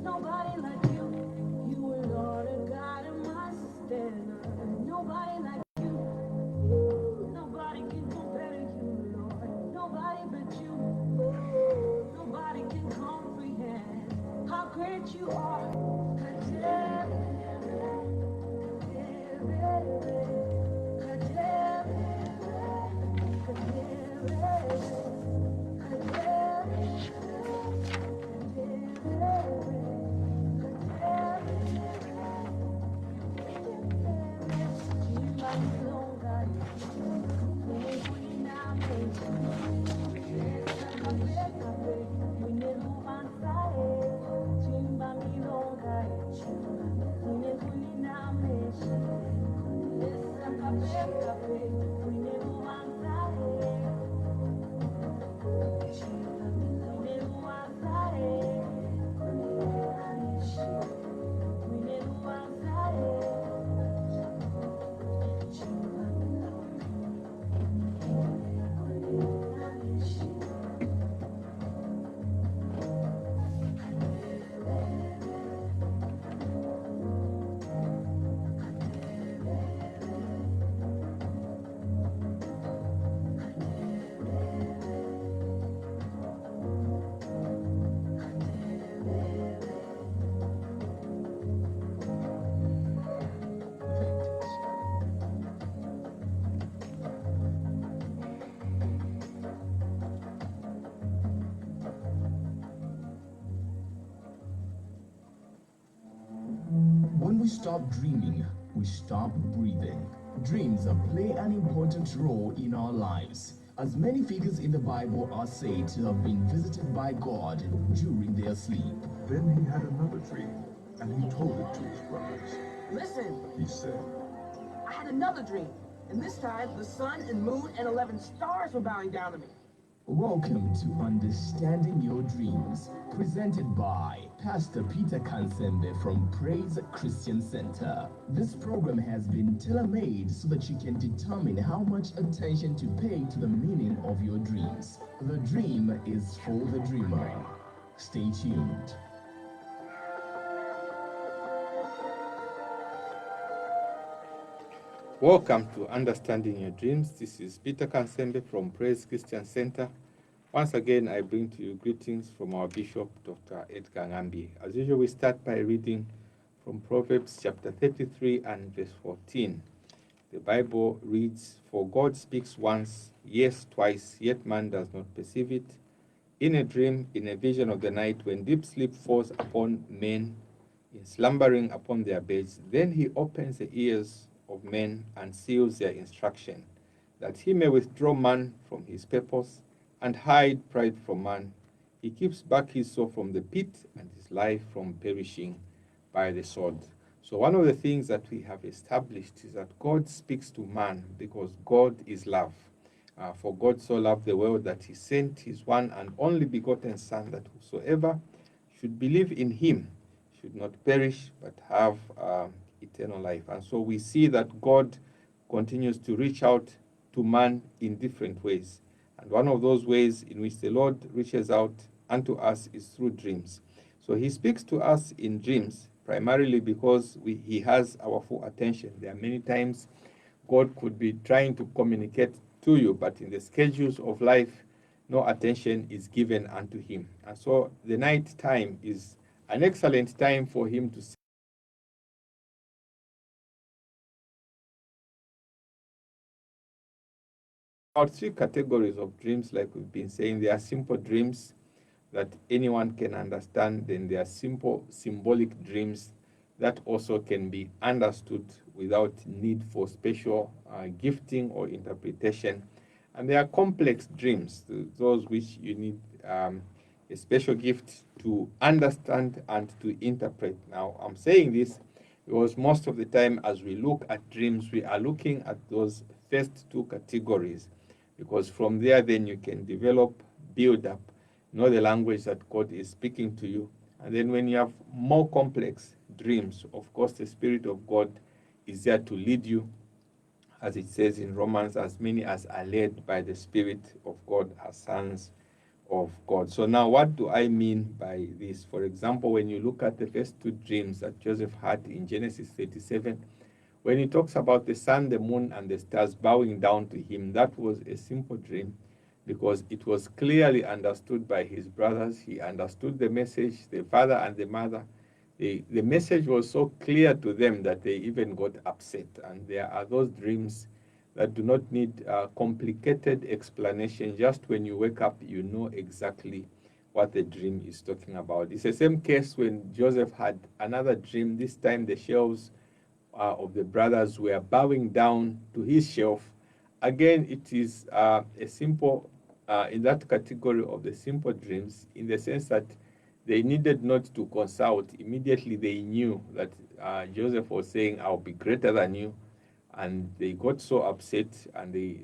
Nobody like you. You are Lord and God and my sustainer. Nobody like you. Nobody can compare to you, Lord. Nobody but you. Nobody can comprehend how great you are. When we stop dreaming, we stop breathing. Dreams play an important role in our lives, as many figures in the Bible are said to have been visited by God during their sleep. Then he had another dream, and he told it to his brothers. Listen, He said, I had another dream, and this time the sun and moon and 11 stars were bowing down to me. Welcome to Understanding Your Dreams, presented by Pastor Peter Kansembe from Praise Christian Center. This program has been tailor-made so that you can determine how much attention to pay to the meaning of your dreams. The dream is for the dreamer. Stay tuned. Welcome to Understanding Your Dreams. This is Peter Kansembe from Praise Christian Center. Once again, I bring to you greetings from our Bishop, Dr. Edgar Ngambi. As usual, we start by reading from Proverbs chapter 33 and verse 14. The Bible reads, "For God speaks once, yes, twice, yet man does not perceive it. In a dream, in a vision of the night, when deep sleep falls upon men, in slumbering upon their beds, then he opens the ears of men and seals their instruction, that he may withdraw man from his purpose and hide pride from man. He keeps back his soul from the pit and his life from perishing by the sword." So one of the things that we have established is that God speaks to man because God is love. For God so loved the world that he sent his one and only begotten Son, that whosoever should believe in him should not perish but have eternal life. And so we see that God continues to reach out to man in different ways. And one of those ways in which the Lord reaches out unto us is through dreams. So he speaks to us in dreams, primarily because he has our full attention. There are many times God could be trying to communicate to you, but in the schedules of life, no attention is given unto him. And so the night time is an excellent time for him to see about three categories of dreams, like we've been saying. There are simple dreams that anyone can understand. Then there are simple symbolic dreams that also can be understood without need for special gifting or interpretation. And there are complex dreams, those which you need a special gift to understand and to interpret. Now, I'm saying this because most of the time as we look at dreams, we are looking at those first two categories, because from there then you can develop, build up, know the language that God is speaking to you. And then when you have more complex dreams, of course, the Spirit of God is there to lead you, as it says in Romans, as many as are led by the Spirit of God are sons of God. So now what do I mean by this? For example, when you look at the first two dreams that Joseph had in Genesis 37, when he talks about the sun, the moon, and the stars bowing down to him, that was a simple dream because it was clearly understood by his brothers. He understood the message, the father and the mother. The message was so clear to them that they even got upset. And there are those dreams that do not need complicated explanation. Just when you wake up, you know exactly what the dream is talking about. It's the same case when Joseph had another dream. This time the shelves of the brothers were bowing down to his shelf. Again, it is a simple, in that category of the simple dreams, in the sense that they needed not to consult. Immediately they knew that Joseph was saying, I'll be greater than you. And they got so upset, and they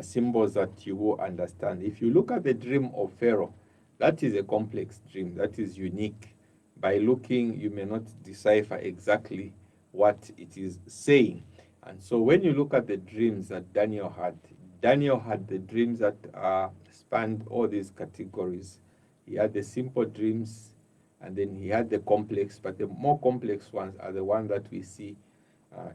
symbols that you will understand. If you look at the dream of Pharaoh, that is a complex dream, that is unique. By looking, you may not decipher exactly what it is saying. And so when you look at the dreams that Daniel had the dreams that spanned all these categories. He had the simple dreams, and then he had the complex, but the more complex ones are the ones that we see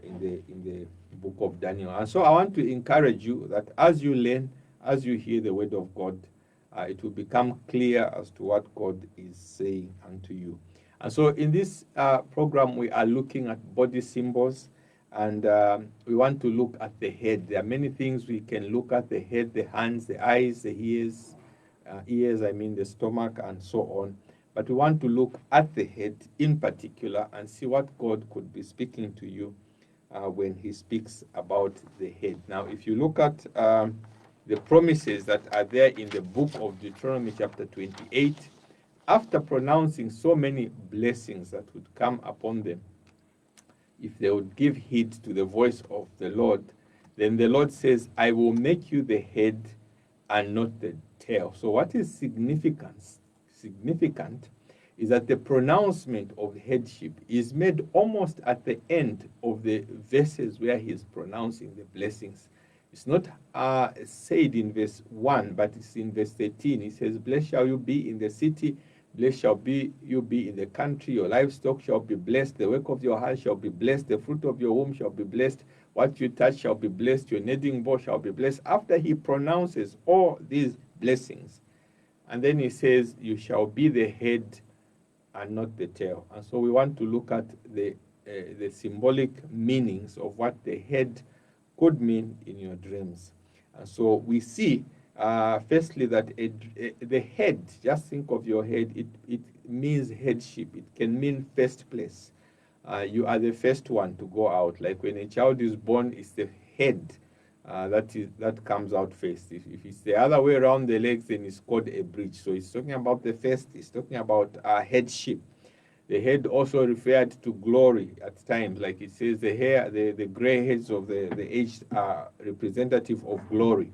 in the book of Daniel. And so I want to encourage you that as you learn, as you hear the word of God, it will become clear as to what God is saying unto you. And so in this program, we are looking at body symbols, and we want to look at the head. There are many things we can look at: the head, the hands, the eyes, the ears, the stomach, and so on. But we want to look at the head in particular and see what God could be speaking to you when he speaks about the head. Now, if you look at the promises that are there in the book of Deuteronomy chapter 28, after pronouncing so many blessings that would come upon them, if they would give heed to the voice of the Lord, then the Lord says, I will make you the head and not the tail. So what is significant is that the pronouncement of headship is made almost at the end of the verses where he is pronouncing the blessings. It's not said in verse 1, but it's in verse 13. He says, blessed shall you be in the city, blessed shall you be in the country, your livestock shall be blessed, the work of your hands shall be blessed, the fruit of your womb shall be blessed, what you touch shall be blessed, your kneading bowl shall be blessed. After he pronounces all these blessings, and then he says, you shall be the head and not the tail. And so we want to look at the symbolic meanings of what the head could mean in your dreams. And so we see, firstly, that the head, just think of your head, it means headship. It can mean first place. You are the first one to go out. Like when a child is born, it's the head that comes out first. If it's the other way around the legs, then it's called a bridge. So it's talking about the first, it's talking about headship. The head also referred to glory at times, like it says the hair, the gray heads of the aged are representative of glory.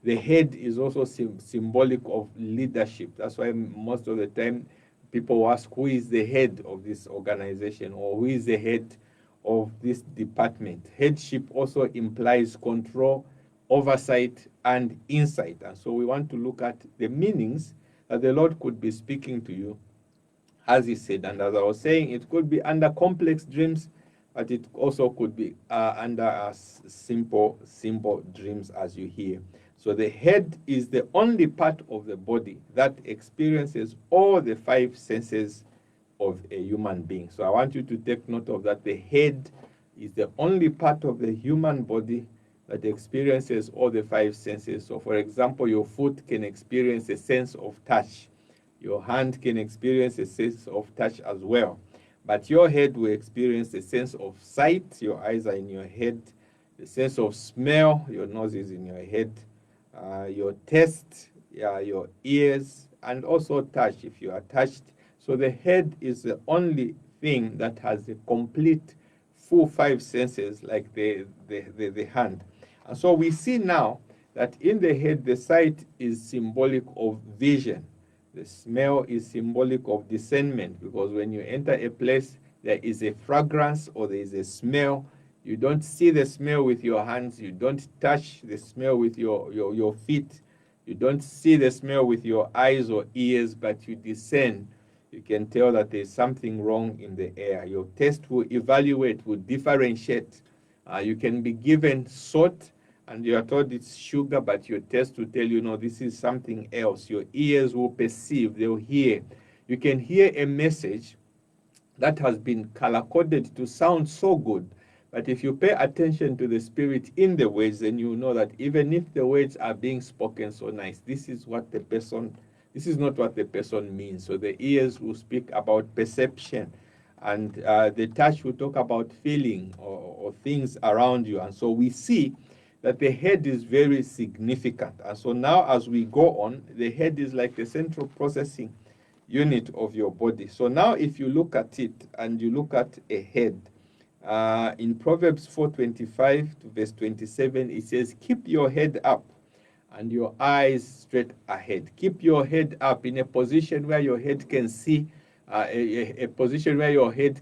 The head is also symbolic of leadership. That's why most of the time people ask, who is the head of this organization, or who is the head of this department? Headship also implies control, oversight, and insight. And so we want to look at the meanings that the Lord could be speaking to you, as he said. And as I was saying, it could be under complex dreams, but it also could be under simple dreams, as you hear. So the head is the only part of the body that experiences all the five senses of a human being. So I want you to take note of that. The head is the only part of the human body that experiences all the five senses. So for example, your foot can experience a sense of touch. Your hand can experience a sense of touch as well. But your head will experience a sense of sight. Your eyes are in your head. The sense of smell, your nose is in your head. Your taste, your ears, and also touch. If you are touched, So the head is the only thing that has a complete full five senses like the hand. And so we see now that in the head, the sight is symbolic of vision. The smell is symbolic of discernment, because when you enter a place, there is a fragrance or there is a smell. You don't see the smell with your hands. You don't touch the smell with your feet. You don't see the smell with your eyes or ears, but you discern. You can tell that there's something wrong in the air. Your taste will evaluate, will differentiate. You can be given salt and you are told it's sugar, but your taste will tell you, no, this is something else. Your ears will perceive, they'll hear. You can hear a message that has been color-coded to sound so good, but if you pay attention to the spirit in the words, then you know that even if the words are being spoken so nice, this is not what the person means. So the ears will speak about perception, and the touch will talk about feeling or things around you. And so we see that the head is very significant. And so now as we go on, the head is like the central processing unit of your body. So now if you look at it and you look at a head, in Proverbs 4:25 to verse 27, it says, keep your head up and your eyes straight ahead. Keep your head up in a position where your head can see, a position where your head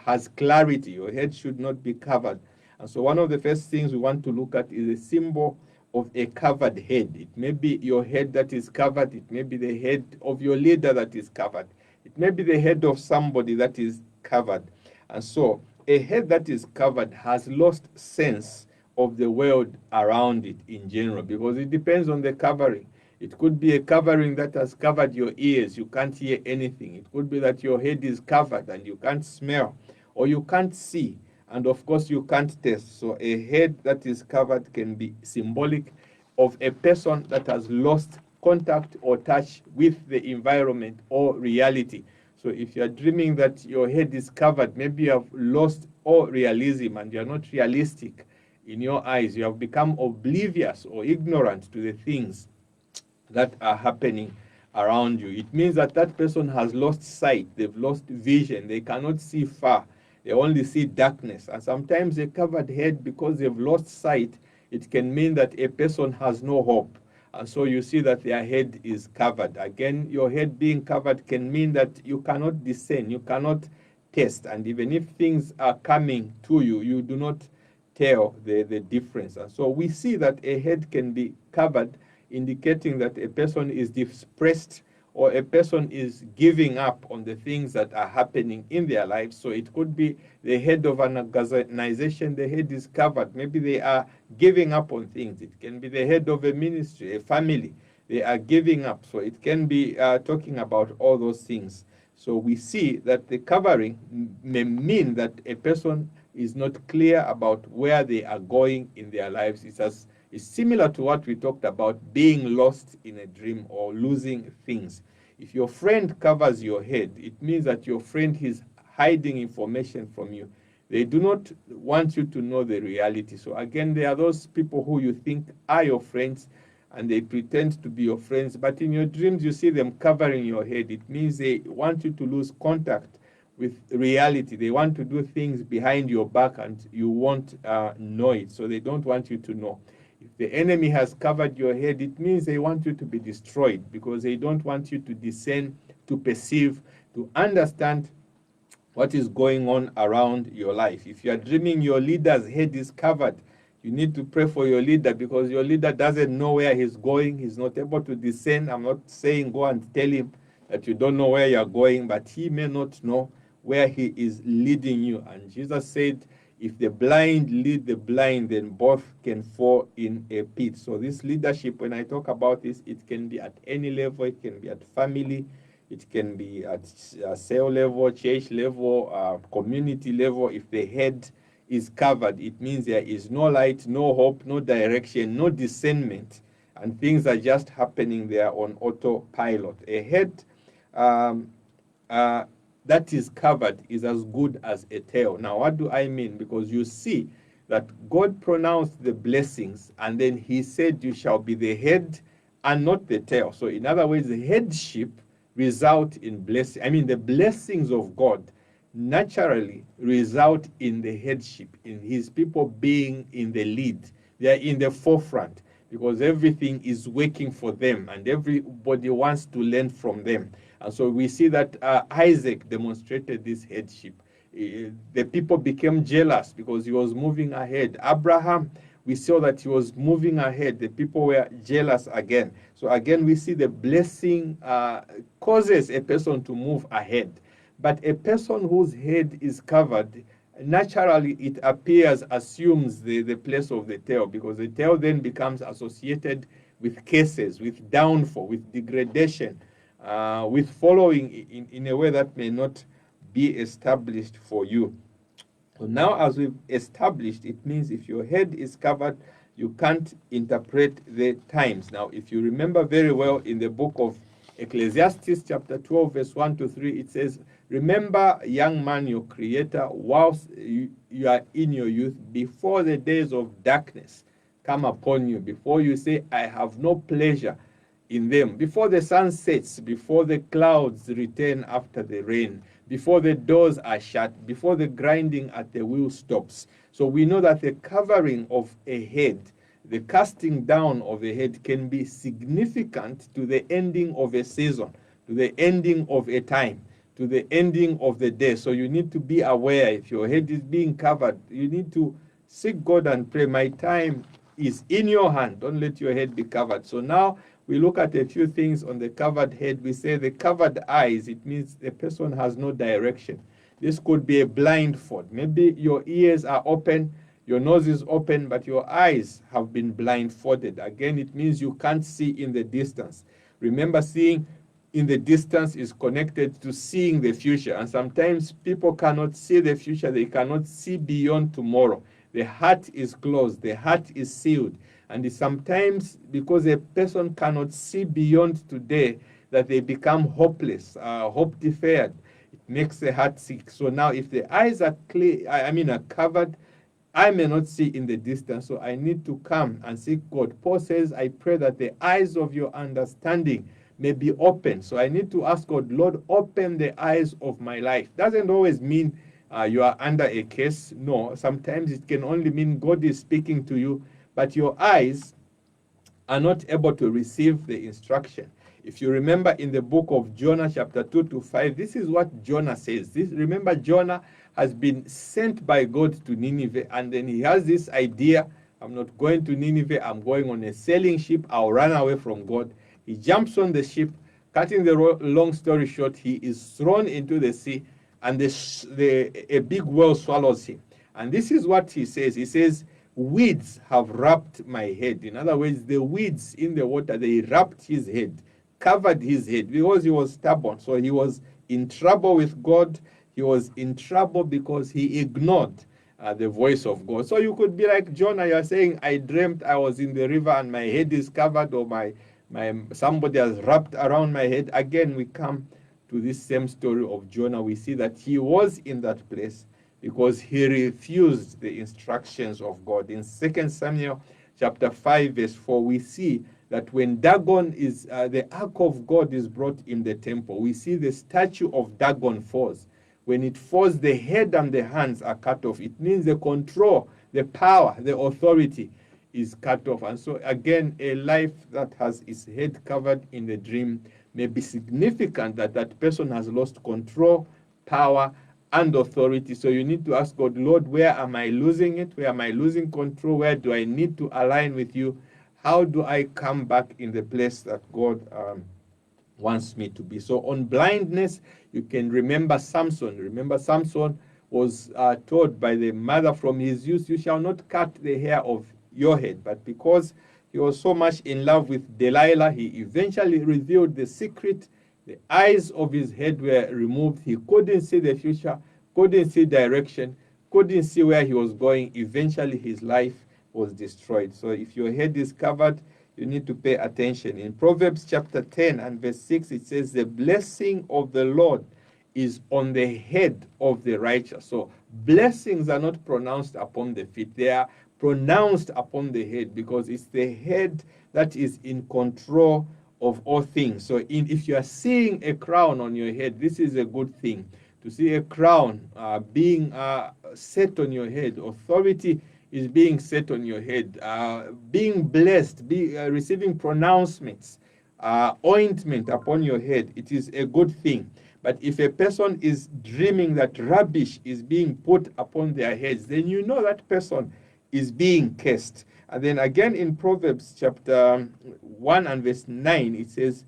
has clarity. Your head should not be covered. And so one of the first things we want to look at is a symbol of a covered head. It may be your head that is covered. It may be the head of your leader that is covered. It may be the head of somebody that is covered. And so a head that is covered has lost sense of the world around it in general, because it depends on the covering. It could be a covering that has covered your ears. You can't hear anything. It could be that your head is covered and you can't smell or you can't see. And of course, you can't taste. So a head that is covered can be symbolic of a person that has lost contact or touch with the environment or reality. So if you're dreaming that your head is covered, maybe you have lost all realism and you're not realistic in your eyes. You have become oblivious or ignorant to the things that are happening around you. It means that that person has lost sight. They've lost vision. They cannot see far. They only see darkness. And sometimes a covered head, because they've lost sight, it can mean that a person has no hope. And so you see that their head is covered. Again, your head being covered can mean that you cannot discern, you cannot taste. And even if things are coming to you, you do not tell the difference. And so we see that a head can be covered, indicating that a person is depressed or a person is giving up on the things that are happening in their lives. So it could be the head of an organization, the head is covered. Maybe they are giving up on things. It can be the head of a ministry, a family. They are giving up. So it can be talking about all those things. So we see that the covering may mean that a person is not clear about where they are going in their lives. It's similar to what we talked about, being lost in a dream or losing things. If your friend covers your head, it means that your friend is hiding information from you. They do not want you to know the reality. So again, there are those people who you think are your friends and they pretend to be your friends, but in your dreams you see them covering your head. It means they want you to lose contact with reality. They want to do things behind your back and you won't know it. So they don't want you to know. If the enemy has covered your head, it means they want you to be destroyed, because they don't want you to discern, to perceive, to understand what is going on around your life. If you are dreaming your leader's head is covered, you need to pray for your leader, because your leader doesn't know where he's going. He's not able to discern. I'm not saying go and tell him that you don't know where you're going, but he may not know where he is leading you. And Jesus said, if the blind lead the blind, then both can fall in a pit. So this leadership, when I talk about this, it can be at any level. It can be at family. It can be at cell level, church level, community level. If the head is covered, it means there is no light, no hope, no direction, no discernment, and things are just happening there on autopilot. A head that is covered is as good as a tail. Now, what do I mean? Because you see that God pronounced the blessings, and then he said, you shall be the head and not the tail. So in other words, the headship result in blessing. I mean, the blessings of God naturally result in the headship, in his people being in the lead. They are in the forefront because everything is working for them and everybody wants to learn from them. And so we see that Isaac demonstrated this headship. The people became jealous because he was moving ahead. Abraham, we saw that he was moving ahead. The people were jealous again. So again, we see the blessing causes a person to move ahead. But a person whose head is covered, naturally it appears, assumes the place of the tail, because the tail then becomes associated with cases, with downfall, with degradation, with following in a way that may not be established for you. So now, as we've established, it means if your head is covered, you can't interpret the times. Now, if you remember very well in the book of Ecclesiastes chapter 12, verse 1 to 3, it says, remember, young man, your creator, whilst you are in your youth, before the days of darkness come upon you, before you say, I have no pleasure in them, before the sun sets, before the clouds return after the rain, before the doors are shut, before the grinding at the wheel stops. So we know that the covering of a head, the casting down of a head, can be significant to the ending of a season, to the ending of a time, to the ending of the day. So you need to be aware. If your head is being covered, you need to seek God and pray. My time is in your hand. Don't let your head be covered. So now we look at a few things on the covered head. We say the covered eyes, it means the person has no direction. This could be a blindfold. Maybe your ears are open, your nose is open, but your eyes have been blindfolded. Again, it means you can't see in the distance. Remember, seeing in the distance is connected to seeing the future. And sometimes people cannot see the future. They cannot see beyond tomorrow. The heart is closed. The heart is sealed. And it's sometimes because a person cannot see beyond today that they become hopeless, hope deferred. It makes the heart sick. So now if the eyes are clear, are covered, I may not see in the distance. So I need to come and seek God. Paul says, I pray that the eyes of your understanding may be open. So I need to ask God, Lord, open the eyes of my life. Doesn't always mean you are under a case. No, sometimes it can only mean God is speaking to you, but your eyes are not able to receive the instruction. If you remember in the book of Jonah, chapter 2 to 5, this is what Jonah says. Remember, Jonah has been sent by God to Nineveh, and then he has this idea, I'm not going to Nineveh, I'm going on a sailing ship, I'll run away from God. He jumps on the ship. Cutting the long story short, he is thrown into the sea, and a big whale swallows him. And this is what he says. He says, weeds have wrapped my head. In other words, the weeds in the water, they wrapped his head, covered his head, because he was stubborn. So he was in trouble with God. He was in trouble because he ignored the voice of God. So you could be like Jonah. You are saying, I dreamt I was in the river and my head is covered, or somebody has wrapped around my head. Again, we come to this same story of Jonah. We see that he was in that place because he refused the instructions of God. In 2 Samuel chapter 5, verse 4, we see that when Dagon is, the ark of God is brought in the temple, we see the statue of Dagon falls. When it falls, the head and the hands are cut off. It means the control, the power, the authority is cut off. And so again, a life that has its head covered in the dream may be significant that that person has lost control, power, and authority. So you need to ask God, Lord, where am I losing it? Where am I losing control? Where do I need to align with you? How do I come back in the place that God wants me to be? So on blindness, you can remember Samson. Remember, Samson was told by the mother from his youth, you shall not cut the hair of your head. But because he was so much in love with Delilah, he eventually revealed the secret. The eyes of his head were removed. He couldn't see the future, couldn't see direction, couldn't see where he was going. Eventually, his life was destroyed. So if your head is covered, you need to pay attention. In Proverbs chapter 10 and verse 6, it says, the blessing of the Lord is on the head of the righteous. So blessings are not pronounced upon the feet. They are pronounced upon the head, because it's the head that is in control of all things. So if you are seeing a crown on your head, this is a good thing. To see a crown being set on your head, authority is being set on your head, being blessed, receiving pronouncements, ointment upon your head, it is a good thing. But if a person is dreaming that rubbish is being put upon their heads, then you know that person is being cursed. And then again in Proverbs chapter 1 and verse 9, it says,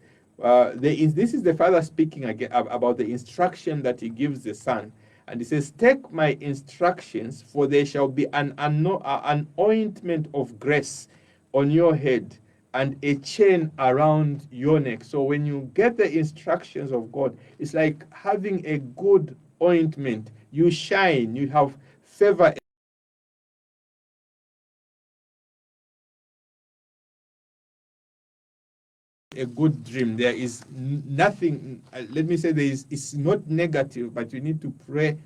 this is the father speaking again about the instruction that he gives the son. And he says, take my instructions, for there shall be an ointment of grace on your head and a chain around your neck. So when you get the instructions of God, it's like having a good ointment. You shine, you have favor. A good dream. There is nothing, let me say, it's not negative, but you need to pray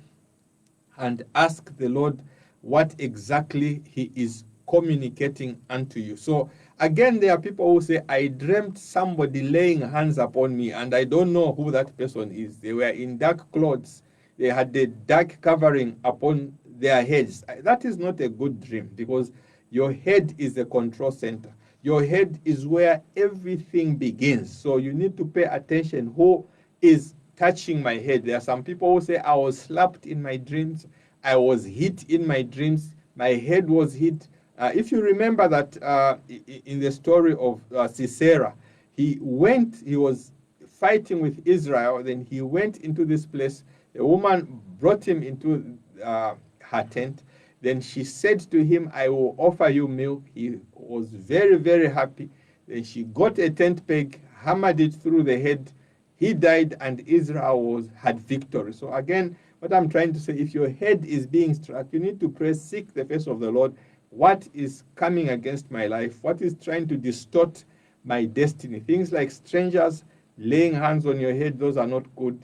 and ask the Lord what exactly he is communicating unto you. So again, there are people who say, I dreamt somebody laying hands upon me and I don't know who that person is. They were in dark clothes. They had the dark covering upon their heads. That is not a good dream, because your head is the control center. Your head is where everything begins. So you need to pay attention who is touching my head. There are some people who say, I was slapped in my dreams, I was hit in my dreams, my head was hit. If you remember that in the story of Sisera, he was fighting with Israel, then he went into this place. A woman brought him into her tent. Then she said to him, I will offer you milk. He was very, very happy. Then she got a tent peg, hammered it through the head. He died, and Israel had victory. So again, what I'm trying to say, if your head is being struck, you need to pray, seek the face of the Lord. What is coming against my life? What is trying to distort my destiny? Things like strangers laying hands on your head, those are not good.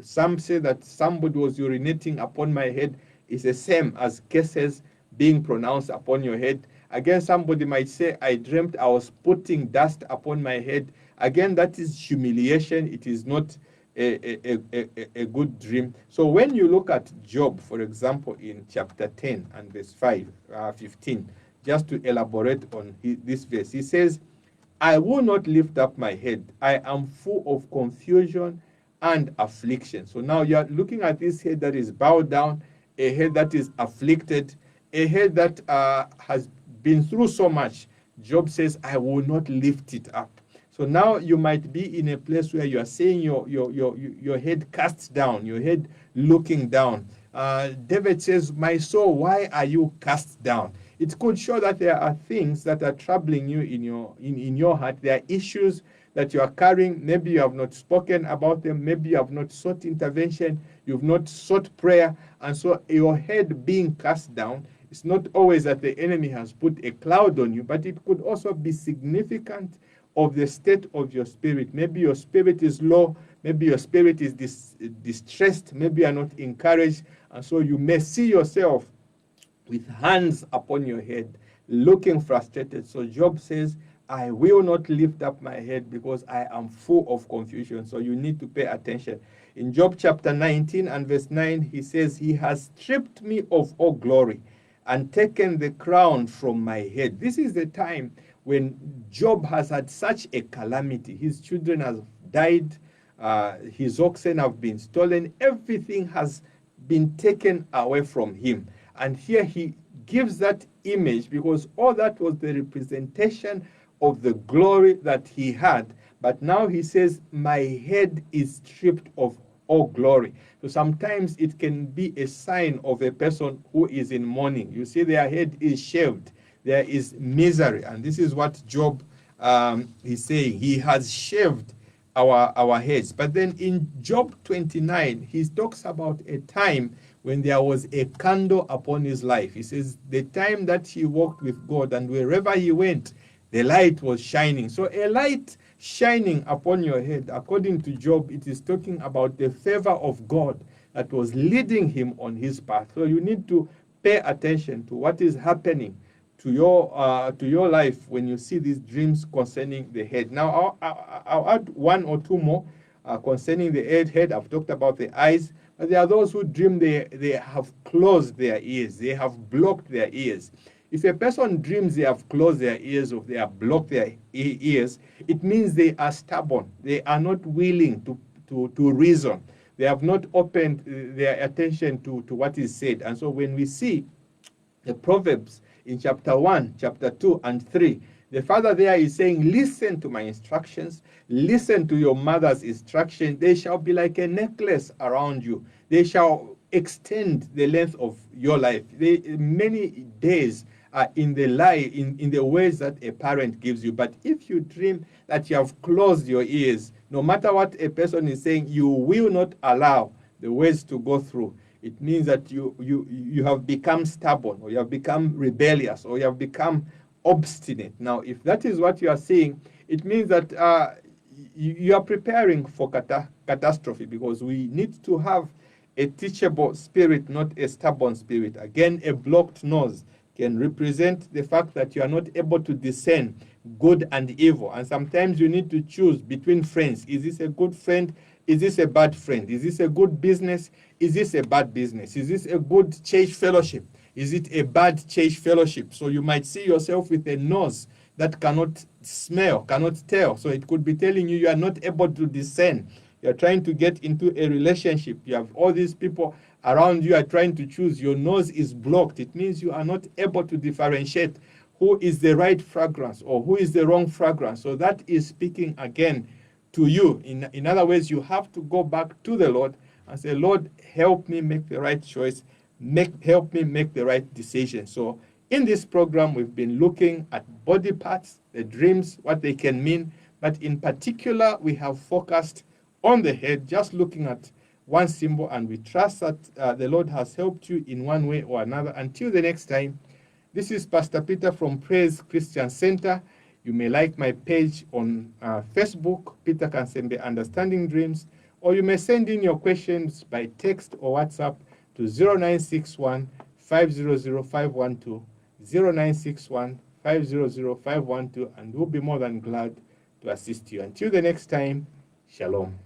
Some say that somebody was urinating upon my head. Is the same as curses being pronounced upon your head. Again, somebody might say, I dreamt I was putting dust upon my head. Again, that is humiliation. It is not a good dream. So when you look at Job, for example, in chapter 10 and verse 15, just to elaborate on this verse, he says, I will not lift up my head. I am full of confusion and affliction. So now you are looking at this head that is bowed down, a head that is afflicted, a head that has been through so much. Job says, I will not lift it up. So now you might be in a place where you are seeing your head cast down, your head looking down. David says, my soul, why are you cast down? It could show that there are things that are troubling you in your heart. There are issues that you are carrying. Maybe you have not spoken about them. Maybe you have not sought intervention. You've not sought prayer. And so your head being cast down, it's not always that the enemy has put a cloud on you, but it could also be significant of the state of your spirit. Maybe your spirit is low. Maybe your spirit is distressed. Maybe you are not encouraged. And so you may see yourself with hands upon your head, looking frustrated. So Job says, I will not lift up my head because I am full of confusion. So you need to pay attention. In Job chapter 19 and verse 9, he says, he has stripped me of all glory and taken the crown from my head. This is the time when Job has had such a calamity. His children have died. His oxen have been stolen. Everything has been taken away from him. And here he gives that image because all that was the representation of the glory that he had. But now he says, my head is stripped of all glory. So sometimes it can be a sign of a person who is in mourning. You see, their head is shaved. There is misery. And this is what Job is saying. He has shaved our heads. But then in Job 29, he talks about a time when there was a candle upon his life. He says the time that he walked with God, and wherever he went, the light was shining. So a light shining upon your head, according to Job, it is talking about the favor of God that was leading him on his path. So you need to pay attention to what is happening to your life when you see these dreams concerning the head. Now, I'll add one or two more concerning the head. I've talked about the eyes, but there are those who dream they have closed their ears, they have blocked their ears. If a person dreams they have closed their ears or they have blocked their ears, it means they are stubborn. They are not willing to reason. They have not opened their attention to what is said. And so when we see the Proverbs in chapter 1, chapter 2, and 3, the father there is saying, listen to my instructions, listen to your mother's instruction. They shall be like a necklace around you. They shall extend the length of your life. Many days are in the ways that a parent gives you. But if you dream that you have closed your ears, no matter what a person is saying, you will not allow the words to go through. It means that you have become stubborn, or you have become rebellious, or you have become obstinate. Now, if that is what you are saying, it means that you are preparing for catastrophe, because we need to have a teachable spirit, not a stubborn spirit. Again, a blocked nose can represent the fact that you are not able to discern good and evil. And sometimes you need to choose between friends. Is this a good friend? Is this a bad friend? Is this a good business? Is this a bad business? Is this a good church fellowship? Is it a bad church fellowship? So you might see yourself with a nose that cannot smell, cannot tell. So it could be telling you are not able to discern. You're trying to get into a relationship. You have all these people around you are trying to choose. Your nose is blocked. It means you are not able to differentiate who is the right fragrance or who is the wrong fragrance. So that is speaking again to you. In other words, you have to go back to the Lord and say, Lord, help me make the right choice. Help me make the right decision. So in this program, we've been looking at body parts, the dreams, what they can mean. But in particular, we have focused on the head, just looking at one symbol, and we trust that the Lord has helped you in one way or another. Until the next time, this is Pastor Peter from Praise Christian Center. You may like my page on Facebook, Peter Kansembe Understanding Dreams, or you may send in your questions by text or WhatsApp to 0961 500 512, 0961 500 512, and we'll be more than glad to assist you. Until the next time, shalom.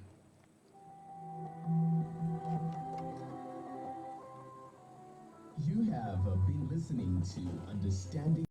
You have been listening to Understanding